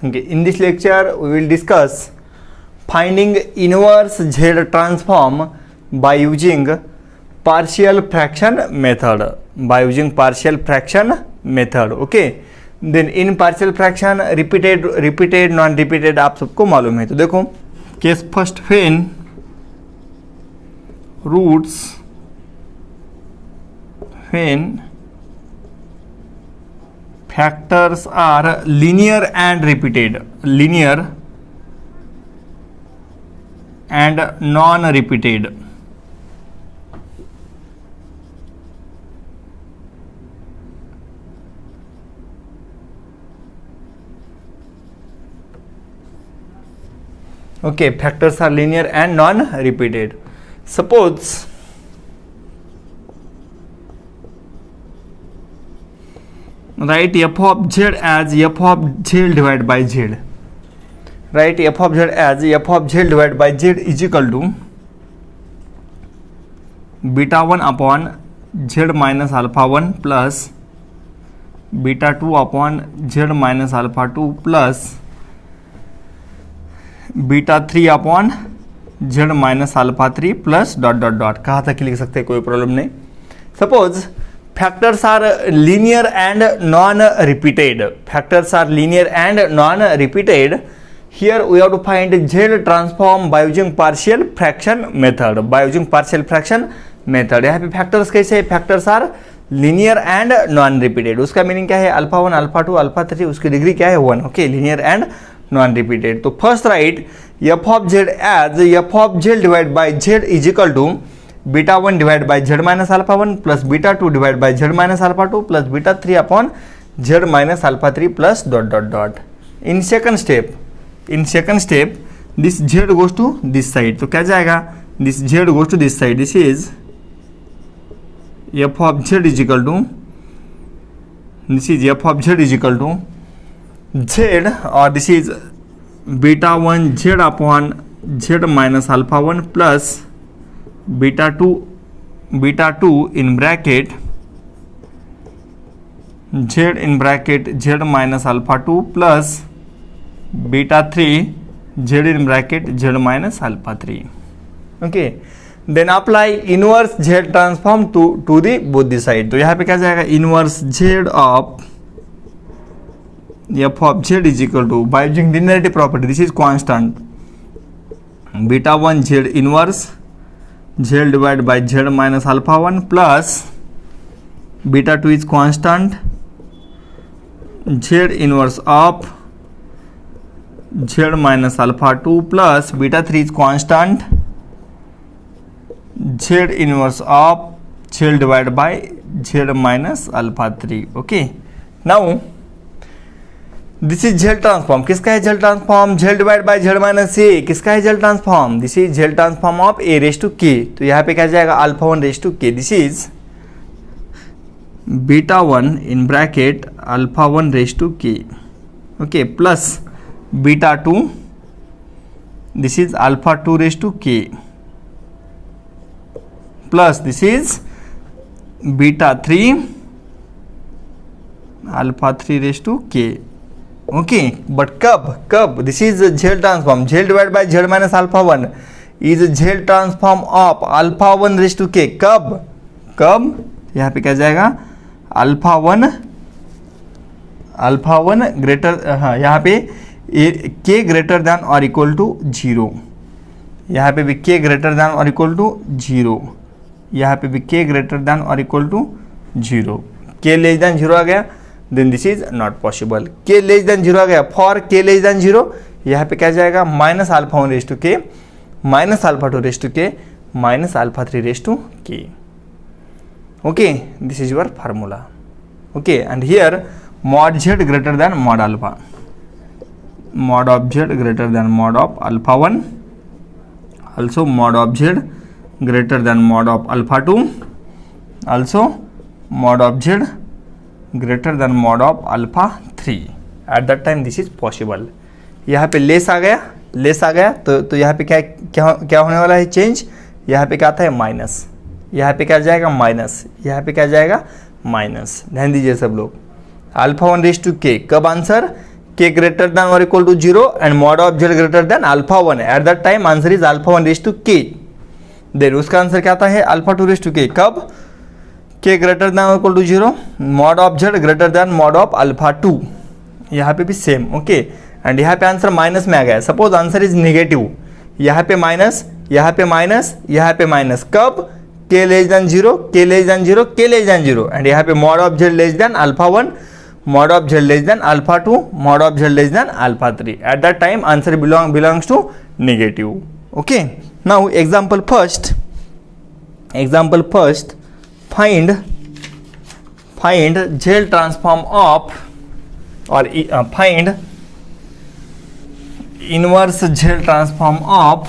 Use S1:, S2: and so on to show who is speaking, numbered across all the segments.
S1: Okay, in this lecture we will discuss finding inverse Z transform by using partial fraction method. Okay, then in partial fraction repeated non-repeated आप सबको मालूम है. तो देखो case first, when roots factors are linear and repeated, linear and non-repeated. Okay, factors are linear and non-repeated. Suppose write f of z as f of z divided by z. Write f of z as f of z divided by z is equal to beta 1 upon z minus alpha 1 plus beta 2 upon z minus alpha 2 plus beta 3 upon z minus alpha 3 plus dot dot dot. कहाँ तक लिख सकते हैं, कोई problem नहीं. Suppose factors are linear and non-repeated. Factors are linear and non-repeated. Here we have to find Z transform by using partial fraction method. यहाँ पे factors कैसे है? Factors are linear and non-repeated. उसका मीनिंग क्या है? Alpha 1, alpha 2, alpha 3, उसकी degree क्या है? 1. Okay, linear and non-repeated. तो first right f of z as f of z divided by z is equal to beta 1 divided by z minus alpha 1 plus beta 2 divided by z minus alpha 2 plus beta 3 upon z minus alpha 3 plus dot dot dot. In second step this z goes to this side. तो क्या जाएगा? This z goes to this side. This is f of z is equal to z, or this is beta 1 z upon z minus alpha 1 plus beta 2 in bracket z minus alpha 2 plus beta 3 z in bracket z minus alpha 3. Okay, then apply inverse z transform to the both the side. तो यहाँ पे क्या जाएगा? inverse z of f of z is equal to, by using linearity property, this is constant, beta 1 z inverse z divided by z minus alpha 1 plus beta 2 is constant, z inverse of z minus alpha 2 plus beta 3 is constant, z inverse of z divided by z minus alpha 3. Okay, now this is Z transform. किसका है Z transform? Z divide by Z minus A. किसका है Z transform? This is Z transform of A raise to K. तो यहाँ पे क्या जाएगा? Alpha 1 raise to K. This is beta 1 in bracket alpha 1 raise to K. Okay, plus beta 2, this is alpha 2 raise to K, plus this is beta 3 alpha 3 race to K. Okay, but कब this is Z transform. Z divide by Z minus alpha 1 is Z transform of alpha 1 raise to K. कब यहाँ पे क्या जाएगा? Alpha 1 greater, हाँ यहाँ पे के ग्रेटर दैन और इक्वल टू 0. यहाँ पे भी के ग्रेटर दैन और इक्वल टू 0. यहाँ पे भी के ग्रेटर दैन और इक्वल टू 0. के लेस दैन 0 आ गया, then this is not possible. k less than 0 आ गया. फॉर k लेस देन 0 यहाँ पे क्या जाएगा? माइनस अल्फा 1 रेस टू के, माइनस अल्फा 2 रेस टू के, minus alpha 3 race to K. Okay, this is your formula. Okay, and here mod z greater then mod alpha, mod of z greater than mod of alpha 1, also mod of z greater than mod of alpha 2, also mod of z greater than mod of alpha 3. At that time this is possible. यहाँ पे less आ गया तो यहाँ पे क्या होने वाला है? चेंज. यहाँ पे क्या आता है? माइनस. यहाँ पे क्या जाएगा? माइनस. यहाँ पे क्या जाएगा? माइनस. ध्यान दीजिए सब लोग. Alpha 1 raise to K. कब answer? k greater than or equal to 0 and mod of z greater than alpha 1. At that time answer is alpha 1 raised to k. Then उसका आंसर क्या आता है अल्फा 2 raised to k. कब k greater than or equal to 0, mod of z greater than mod of alpha 2. यहाँ पे भी same okay. And यहाँ पे आंसर माइनस में आ गया. सपोज आंसर इज नेगेटिव, यहाँ पे माइनस, यहाँ पे माइनस, यहाँ पे माइनस. कब k less than 0, k less than 0, k less than 0. And यहाँ पे mod of z less than alpha 1, mod of z less than alpha 2, mod of z less than alpha 3. At that time answer belongs to negative. Okay, now example first, find z transform of or find inverse z transform of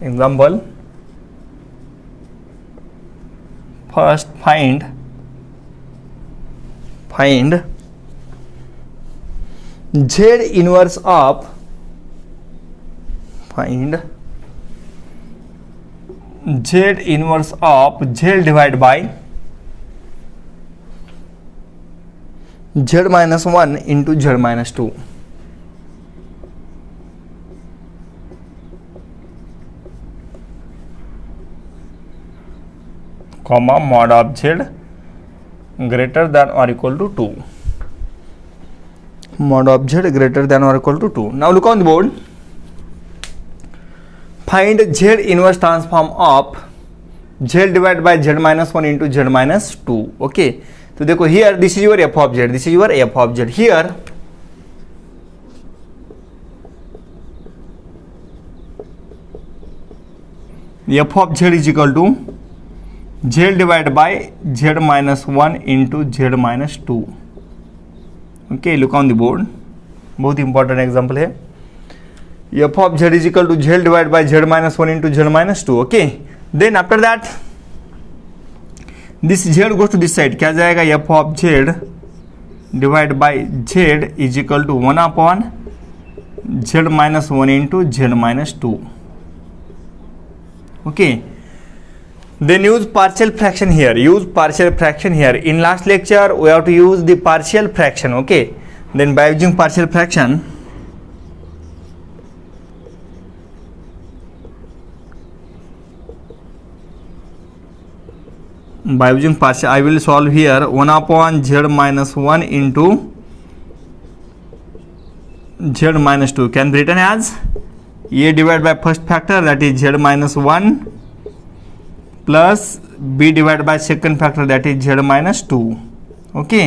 S1: example. First find z inverse of z divided by z minus 1 into z minus 2. Comma mod of z greater than or equal to 2. Mod of z greater than or equal to 2. Now look on the board. Find z inverse transform of z divided by z minus 1 into z minus 2. Okay. तो देखो here this is your f of z. This is your f of z. Here f of z is equal to z divided by z minus 1 into z minus 2. Okay, look on the board. बहुत important example है. f of z is equal to z divided by z minus 1 into z minus 2. Okay, then after that this z goes to this side. क्या जाएगा f of z divided by z is equal to 1 upon z minus 1 into z minus 2. Okay. Then use partial fraction here. In last lecture we have to use the partial fraction. Okay. Then by using partial fraction, I will solve here 1 upon z minus 1 into z minus 2 can be written as a divided by first factor, that is z minus 1, plus b divided by second factor, that is z minus 2. Okay,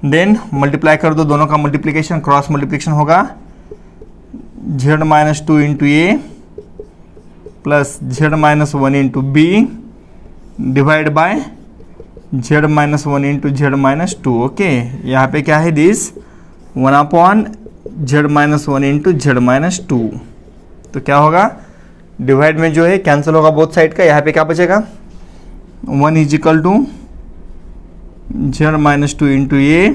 S1: then multiply कर दो, दोनों का multiplication cross multiplication होगा z minus 2 into A plus z minus 1 into B divide by z minus 1 into z minus 2. Okay, यहाँ पे क्या है this 1 upon z minus 1 into z minus 2. तो क्या होगा, डिवाइड में जो है कैंसिल होगा बोथ साइड का. यहाँ पे क्या बचेगा 1 is equal to z minus 2 into A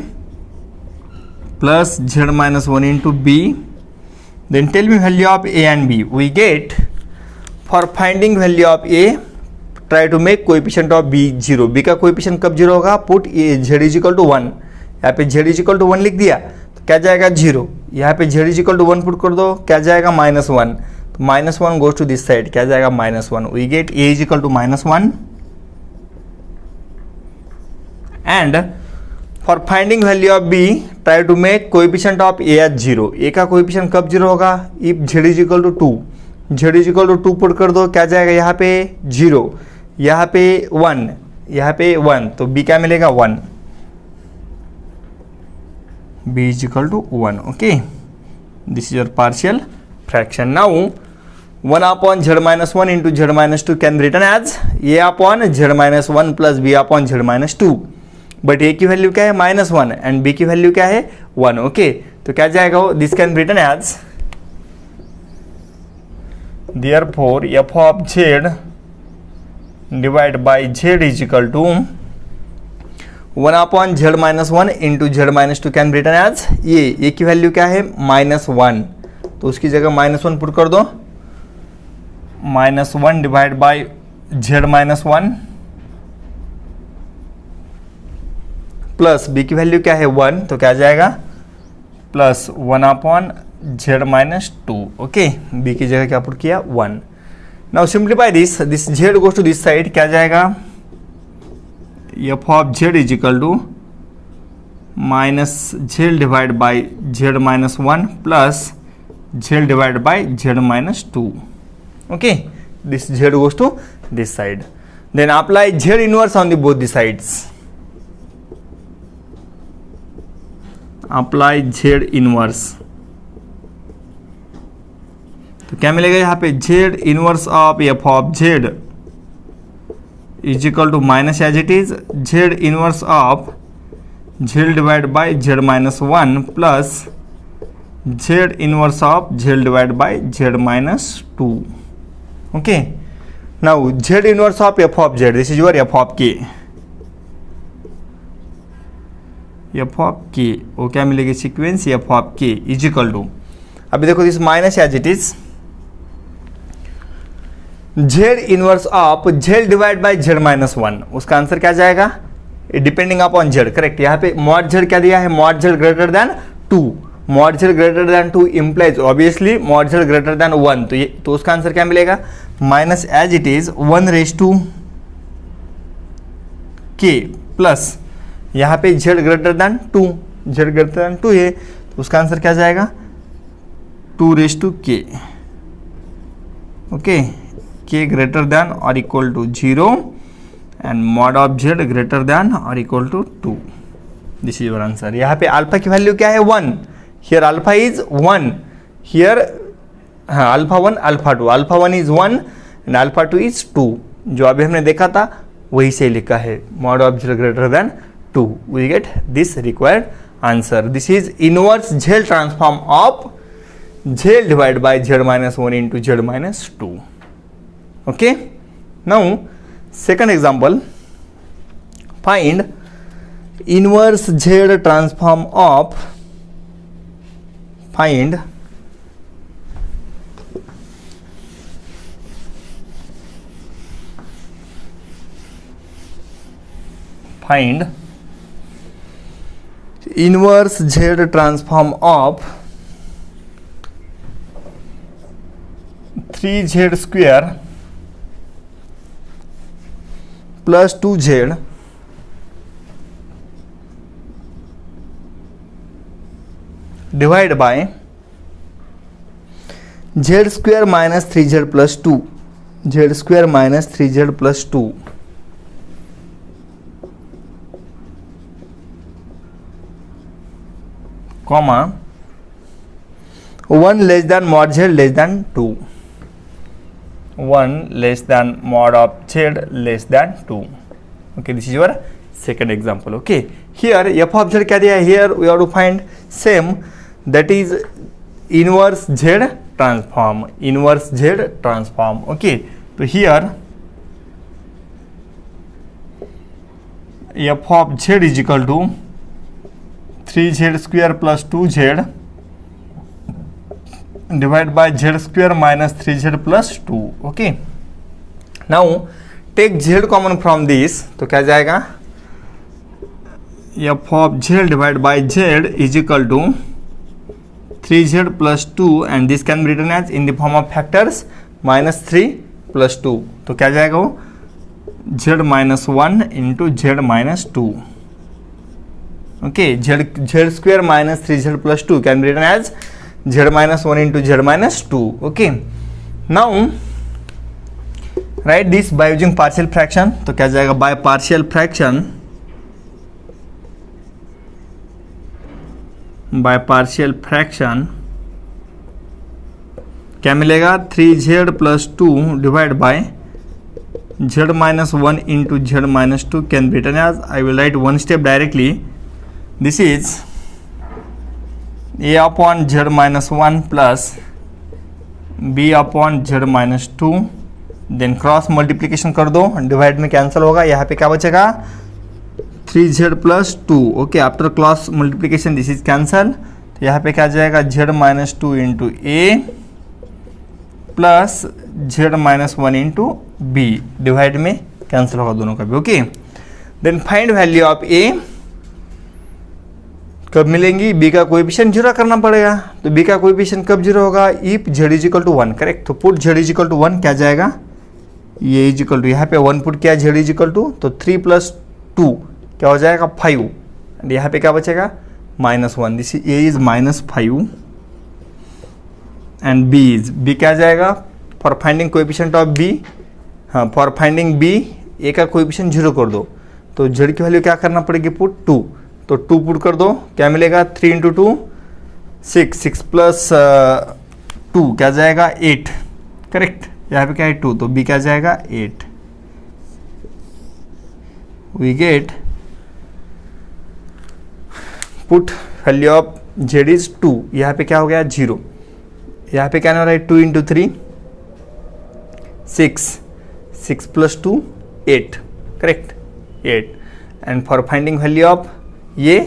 S1: plus z minus 1 into b. Then tell me value of a and b. We get for finding value of a try to make coefficient of b 0. B का coefficient कब 0 होगा, put a z is equal to 1. यहाँ पे z is equal to 1 लिख दिया तो क्या जाएगा 0. यहाँ पे z is equal to 1 put कर दो, क्या जाएगा -1. तो -1 गोज टू दिस साइड, क्या जाएगा -1. We get a is equal to -1. And for finding value of b try to make coefficient of a as 0. a का कोएफिशिएंट कब 0 होगा, if z is equal to 2. z is equal to 2 put कर दो, क्या जाएगा यहाँ पे 0, यहाँ पे 1, यहाँ पे 1. तो b क्या मिलेगा 1. b is equal to 1. Okay, this is your partial fraction. Now 1 upon z minus 1 into z minus 2 can be written as a upon z minus 1 plus b upon z minus 2. But a की value क्या है -1 and b की value क्या है 1. Okay, तो क्या जाएगा वो, this can be written as therefore f of z divide by z is equal to 1 upon z minus 1 into z minus 2 can be written as a की वैल्यू क्या है -1. तो उसकी जगह -1 पुट कर दो, -1 divide by z minus 1 plus b की value क्या है 1, तो क्या आ जाएगा प्लस 1/z-2. ओके, बी की जगह क्या पुट किया 1. Now simplify this z goes to this side, क्या जाएगा f of z is equal to minus z divide by z-1 plus z divide by z-2. Okay, this z goes to this side. Then apply z inverse on the both the sides. Apply z inverse. तो क्या मिलेगा यहाँ पे z inverse of f of z is equal to minus as it is z inverse of z divided by z-1 plus z inverse of z divided by z-2. Okay, now z inverse of f of z, this is your f of k. f of k वो क्या मिलेगी sequence f of k is equal to, अभी देखो this minus as it is z inverse of z divide by z-1, उसका answer क्या जाएगा depending upon z. Correct, यहाँ पे मॉड z क्या दिया है, mod z greater than 2. Mod z greater than 2 implies obviously mod z greater than 1, तो ये तो उसका आंसर क्या मिलेगा minus as it is 1/k plus यहाँ पे z greater than 2, z greater than 2 है, तो उसका आंसर क्या जाएगा 2/k. Okay, k greater than और equal to 0 and mod of z greater than और equal to 2. This is your answer. यहाँ पे अल्फा की वैल्यू क्या है 1, हियर अल्फा इज 1, हियर हाँ alpha 1 alpha 2, alpha 1 is 1 and alpha 2 is 2, जो अभी हमने देखा था वही से लिखा है mod of z greater than 2. We get this required answer. This is inverse z transform of z divide by z-1 into z-2. Okay, now second example, find inverse z transform of, find inverse z transform of 3z square plus 2z divided by z square minus 3z plus 2, z square minus 3z plus 2, comma 1 less than mod z less than 2, 1 less than mod of z less than 2. Okay, this is your second example. Okay, here f of z क्या दिया है, here we have to find same, that is inverse z transform, inverse z transform. Okay, तो here f of z is equal to 3z square plus 2z divided by z square minus 3z plus 2. Okay, now take z common from this, तो क्या जाएगा f of z divided by z is equal to 3z plus 2 and this can be written as in the form of factors minus 3 plus 2, तो क्या जाएगा वो z minus 1 into z minus 2. Okay, z square minus 3z plus 2 can be written as z minus 1 into z minus 2. Okay, now write this by using partial fraction, तो क्या जाएगा by partial fraction, by partial fraction क्या मिलेगा 3z plus 2 divided by z minus 1 into z minus 2 can be written as, I will write one step directly, this is a upon z minus 1 plus b upon z minus 2, then cross multiplication कर दो, divide में cancel होगा, यहाँ पे क्या बचेगा 3z plus 2. Okay, after cross multiplication this is cancel, तो यहाँ पे क्या जाएगा z माइनस 2 इंटू ए plus z minus 1 into B, divide में कैंसिल होगा दोनों का भी. Okay, then find value of a, कब मिलेंगी, बी का कोएफिशिएंट जीरो करना पड़ेगा। तो बी का कोएफिशिएंट कब जीरो होगा, if Z is equal to 1, correct. तो put Z is equal to 1 क्या जाएगा, ये इज इक्वल टू, यहाँ पे 1 पुट किया, जेड इज इक्वल टू, तो 3 + 2 क्या हो जाएगा 5, एंड यहाँ पे क्या बचेगा -1, this is a is -5 and b is, b क्या जाएगा, for finding coefficient of b, हाँ फॉर फाइंडिंग बी ए का कोएफिशिएंट जीरो कर दो, तो जेड की वैल्यू क्या करना पड़ेगी, पुट 2, तो 2 पुट कर दो, क्या मिलेगा 3 × 2 6, 6 + 2 क्या जाएगा 8, करेक्ट। यहाँ पे क्या है 2, तो बी क्या जाएगा 8, we get put value of z is 2, यहाँ पे क्या हो गया 0, यहाँ पे क्या हो रहा है 2 × 3 6, 6 + 2 8, correct 8, and for finding value of ये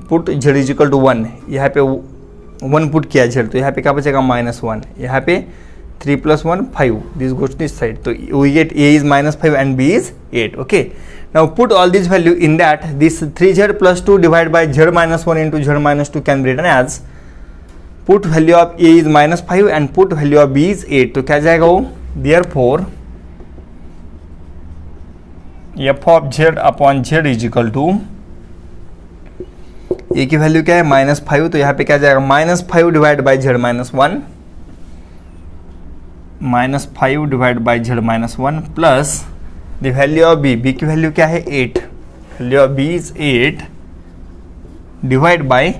S1: put Z is equal to 1, यहाँ पे 1 पुट किया जेड, तो यहाँ पे क्या बचेगा -1, यहाँ पे 3 + 1 5, दिस गोes to this side, तो we get a is -5 and b is 8, okay. Now put all this value in that, this 3z + 2 divided by z - 1 into z - 2 can be written as, put value of a is -5 and put value of b is 8, तो क्या जाएगा वो, therefore f of z upon z is equal to, a की value क्या है -5, तो यहाँ पे क्या जाएगा -5 divide by z - 1, -5 divide by z - 1 plus the value of b, b की वैल्यू क्या है 8, value of b is 8 divide by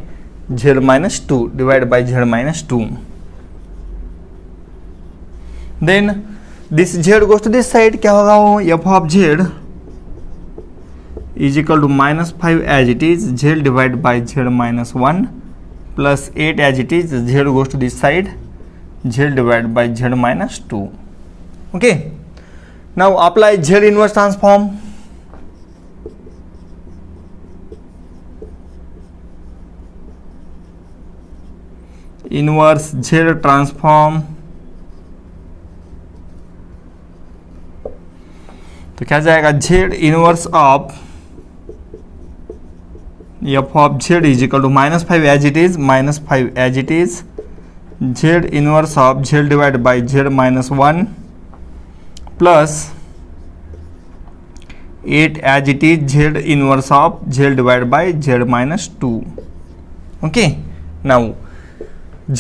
S1: z - 2 divide by z - 2, then this z goes to this side, क्या होगा वो f of z is equal to -5 as it is, z divided by z - 1 plus 8 as it is, z goes to this side, z divided by z - 2, okay. Now apply z inverse transform, inverse z transform, तो क्या जाएगा z inverse of f of z is equal to -5 as it is, -5 as it is, z inverse of z divided by z - 1 plus 8 as it is, z inverse of z divided by z - 2, okay. Now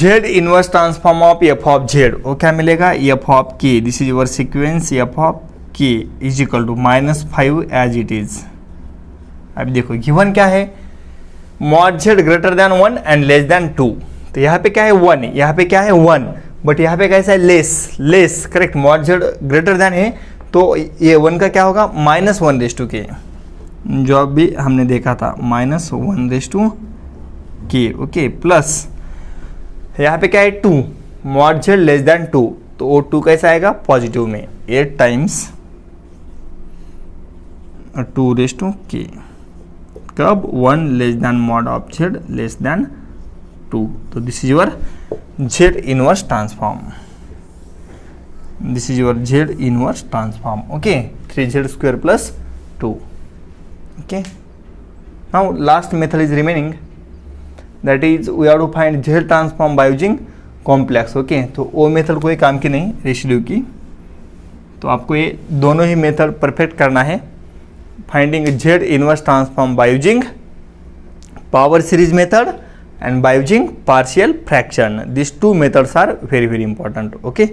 S1: z inverse transform of f of z, वो क्या मिलेगा, f of k, this is your sequence, f of k is equal to -5 as it is। अब देखो given क्या है, mod z greater than 1 and less than 2, तो यहाँ पे क्या है 1, यहाँ पे क्या है 1, बट यहाँ पे कैसा है less, correct. mod z greater then है तो ये 1 का क्या होगा -1/k, जो अभी हमने देखा था -1/k, ओके, प्लस यहाँ पे क्या है 2, mod z लेस देन 2, तो वो 2 कैसा आएगा पॉजिटिव में, 8 टाइम्स 2/k, कब 1 less than mod of z less than 2, तो this is your z inverse transform, this is your z inverse transform, okay, 3z² + 2, okay. Now last method is remaining, that is we have to find z transform by using complex, okay. तो वो method कोई काम की नहीं, रेशिड्यू की, तो आपको ये दोनों ही मेथड परफेक्ट करना है, finding z inverse transform by using power series method and by using partial fraction. These two methods are very important, okay.